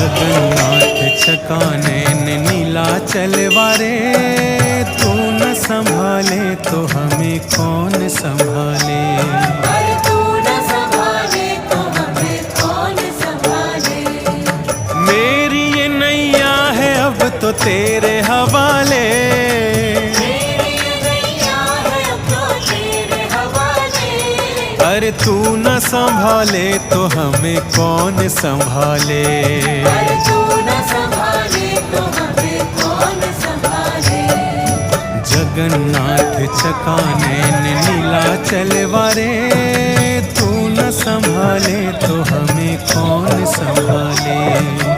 जगन्नाथ चकाने नीलाचल वारे, तू न संभाले तो हमें कौन संभाले। तू न संभाले तो हमें कौन संभाले। मेरी ये नैया है अब तो तेरे हवाले, अरे तू न संभाले तो हमें कौन संभाले। तू न संभाले तो हमें कौन संभाले। जगन्नाथ चकाने नीलाचल वारे, तू न संभाले तो हमें कौन संभाले।